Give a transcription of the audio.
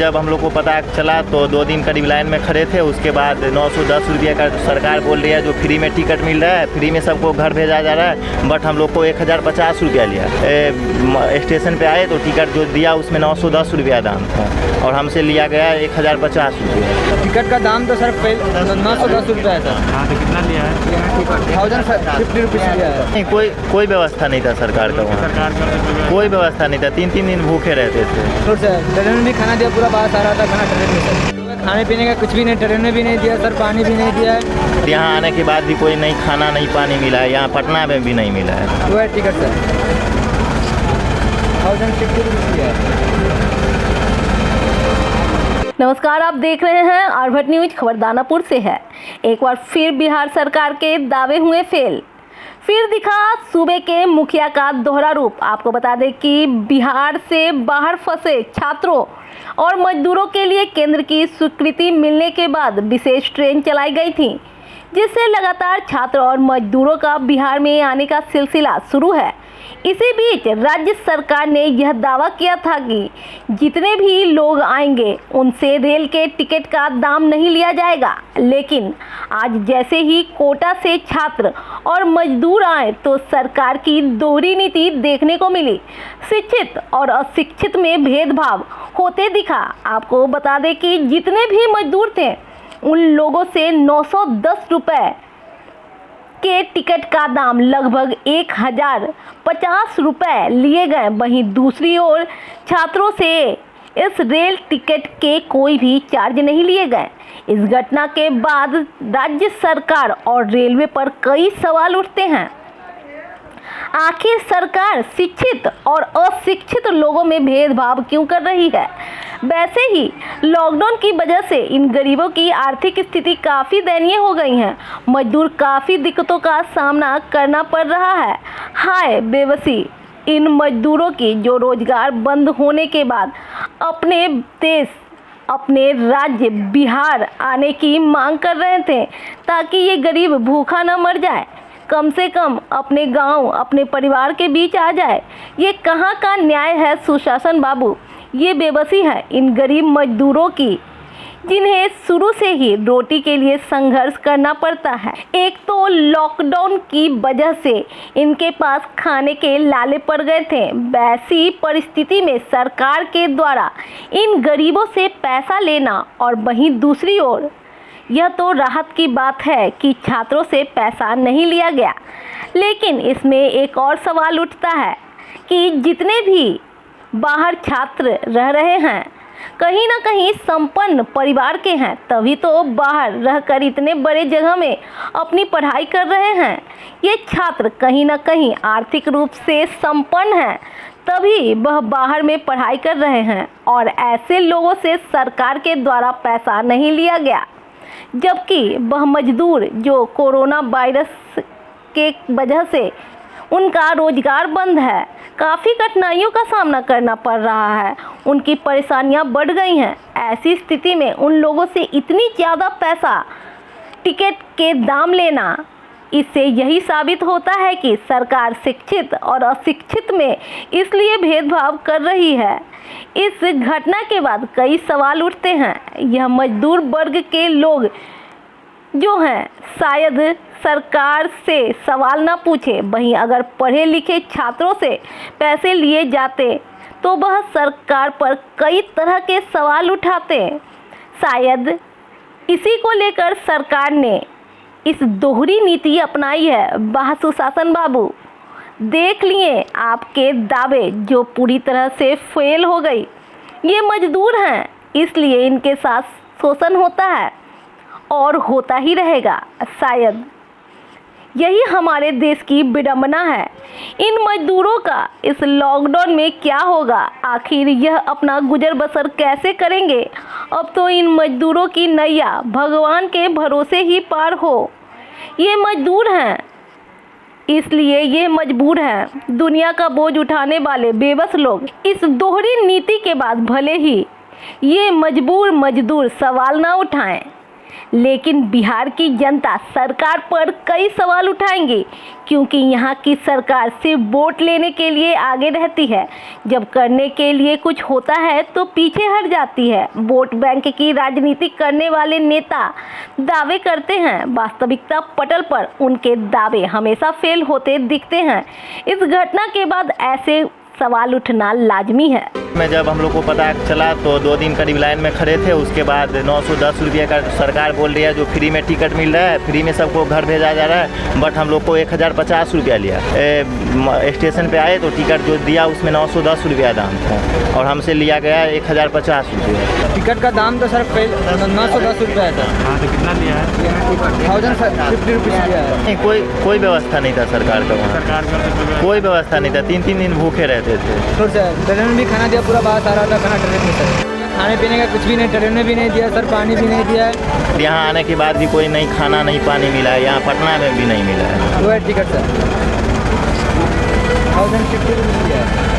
जब हम लोग को पता चला तो 2 दिन करीब लाइन में खड़े थे। उसके बाद 910 रुपये का सरकार बोल रही है जो फ्री में टिकट मिल रहा है, फ्री में सबको घर भेजा जा रहा है। बट हम लोग को 1050 रुपया लिया। स्टेशन पे आए तो टिकट जो दिया उसमें 910 रुपया दाम था और हमसे लिया गया 1050 रुपये। टिकट का दाम तो सर 910 रुपया है सर। हाँ तो कितना लिया है? 1050 रुपीज़ लिया है। नहीं, कोई व्यवस्था नहीं था सरकार का वहाँ, कोई व्यवस्था नहीं था। 3 दिन भूखे रहते थे। तो सर ट्रेन में भी खाना दिया, पूरा बात आ रहा था खाना ट्रेन में सर। खाने पीने का कुछ भी नहीं, ट्रेन में भी नहीं दिया सर, पानी भी नहीं दिया है। यहाँ आने के बाद भी कोई नहीं खाना नहीं पानी मिला है, यहाँ पटना में भी नहीं मिला है। वो है टिकट सर 1050 रुपीज़ लिया है। नमस्कार, आप देख रहे हैं आर्भट न्यूज। खबर दानापुर से है। एक बार फिर बिहार सरकार के दावे हुए फेल। फिर दिखा सूबे के मुखिया का दोहरा रूप। आपको बता दें कि बिहार से बाहर फंसे छात्रों और मजदूरों के लिए केंद्र की स्वीकृति मिलने के बाद विशेष ट्रेन चलाई गई थी, जिससे लगातार छात्र और मजदूरों का बिहार में आने का सिलसिला शुरू है। इसी बीच राज्य सरकार ने यह दावा किया था कि जितने भी लोग आएंगे उनसे रेल के टिकट का दाम नहीं लिया जाएगा। लेकिन आज जैसे ही कोटा से छात्र और मजदूर आए तो सरकार की दोहरी नीति देखने को मिली। शिक्षित और अशिक्षित में भेदभाव होते दिखा। आपको बता दें कि जितने भी मजदूर थे उन लोगों से 910 रुपये के टिकट का दाम लगभग 1050 रुपये लिए गए। वहीं दूसरी ओर छात्रों से इस रेल टिकट के कोई भी चार्ज नहीं लिए गए। इस घटना के बाद राज्य सरकार और रेलवे पर कई सवाल उठते हैं। आखिर सरकार शिक्षित और अशिक्षित लोगों में भेदभाव क्यों कर रही है? वैसे ही लॉकडाउन की वजह से इन गरीबों की आर्थिक स्थिति काफ़ी दयनीय हो गई है। मजदूर काफ़ी दिक्कतों का सामना करना पड़ रहा है। हाय बेबसी इन मजदूरों की जो रोजगार बंद होने के बाद अपने देश अपने राज्य बिहार आने की मांग कर रहे थे ताकि ये गरीब भूखा न मर जाए, कम से कम अपने गांव अपने परिवार के बीच आ जाए। ये कहाँ का न्याय है सुशासन बाबू? ये बेबसी है इन गरीब मजदूरों की, जिन्हें शुरू से ही रोटी के लिए संघर्ष करना पड़ता है। एक तो लॉकडाउन की वजह से इनके पास खाने के लाले पड़ गए थे। वैसी परिस्थिति में सरकार के द्वारा इन गरीबों से पैसा लेना और वहीं दूसरी ओर यह तो राहत की बात है कि छात्रों से पैसा नहीं लिया गया। लेकिन इसमें एक और सवाल उठता है कि जितने भी बाहर छात्र रह रहे हैं कहीं ना कहीं संपन्न परिवार के हैं, तभी तो बाहर रहकर इतने बड़े जगह में अपनी पढ़ाई कर रहे हैं। ये छात्र कहीं ना कहीं आर्थिक रूप से संपन्न हैं, तभी वह बाहर में पढ़ाई कर रहे हैं और ऐसे लोगों से सरकार के द्वारा पैसा नहीं लिया गया। जबकि वह मजदूर जो कोरोना वायरस के वजह से उनका रोजगार बंद है, काफ़ी कठिनाइयों का सामना करना पड़ रहा है, उनकी परेशानियां बढ़ गई हैं। ऐसी स्थिति में उन लोगों से इतनी ज़्यादा पैसा टिकट के दाम लेना, इससे यही साबित होता है कि सरकार शिक्षित और अशिक्षित में इसलिए भेदभाव कर रही है। इस घटना के बाद कई सवाल उठते हैं। यह मजदूर वर्ग के लोग जो हैं शायद सरकार से सवाल ना पूछे, वहीं अगर पढ़े लिखे छात्रों से पैसे लिए जाते तो वह सरकार पर कई तरह के सवाल उठाते। शायद इसी को लेकर सरकार ने इस दोहरी नीति अपनाई है। वाह सुशासन बाबू, देख लिए आपके दावे जो पूरी तरह से फेल हो गई। ये मजदूर हैं, इसलिए इनके साथ शोषण होता है और होता ही रहेगा। शायद यही हमारे देश की विडंबना है। इन मजदूरों का इस लॉकडाउन में क्या होगा? आखिर यह अपना गुजर बसर कैसे करेंगे? अब तो इन मजदूरों की नैया भगवान के भरोसे ही पार हो। ये मजदूर हैं, इसलिए ये मजबूर हैं। दुनिया का बोझ उठाने वाले बेबस लोग इस दोहरी नीति के बाद भले ही ये मजबूर मजदूर सवाल ना उठाएं, लेकिन बिहार की जनता सरकार पर कई सवाल उठाएंगे, क्योंकि यहाँ की सरकार सिर्फ वोट लेने के लिए आगे रहती है। जब करने के लिए कुछ होता है तो पीछे हट जाती है। वोट बैंक की राजनीति करने वाले नेता दावे करते हैं, वास्तविकता पटल पर उनके दावे हमेशा फेल होते दिखते हैं। इस घटना के बाद ऐसे सवाल उठना लाजमी है। में जब हम लोग को पता चला तो 2 दिन करीब लाइन में खड़े थे। उसके बाद 910 रुपये का सरकार बोल रही है जो फ्री में टिकट मिल रहा है, फ्री में सबको घर भेजा जा रहा है। बट हम लोग को 1050 रुपया लिया। स्टेशन पे आए तो टिकट जो दिया उसमें 910 रुपया दाम था और हमसे लिया गया 1050 रुपये। टिकट का दाम तो सर 910 रुपया था। हाँ तो कितना लिया है? 1050 रुपीज़ लिया है। नहीं, कोई व्यवस्था नहीं था सरकार का वहाँ। सरकार का कोई व्यवस्था नहीं था। 3-3 दिन भूखे रहते थे। तो सर ट्रेन में भी खाना दिया, पूरा बात आ रहा था खाना ट्रेन में सर। खाने पीने का कुछ भी नहीं, ट्रेन में भी नहीं दिया सर, पानी भी नहीं दिया है। यहाँ आने के बाद भी कोई नहीं खाना नहीं पानी मिला है। यहाँ पटना में भी नहीं मिला है। वो है टिकट सर 1050 रुपीज़ दिया है।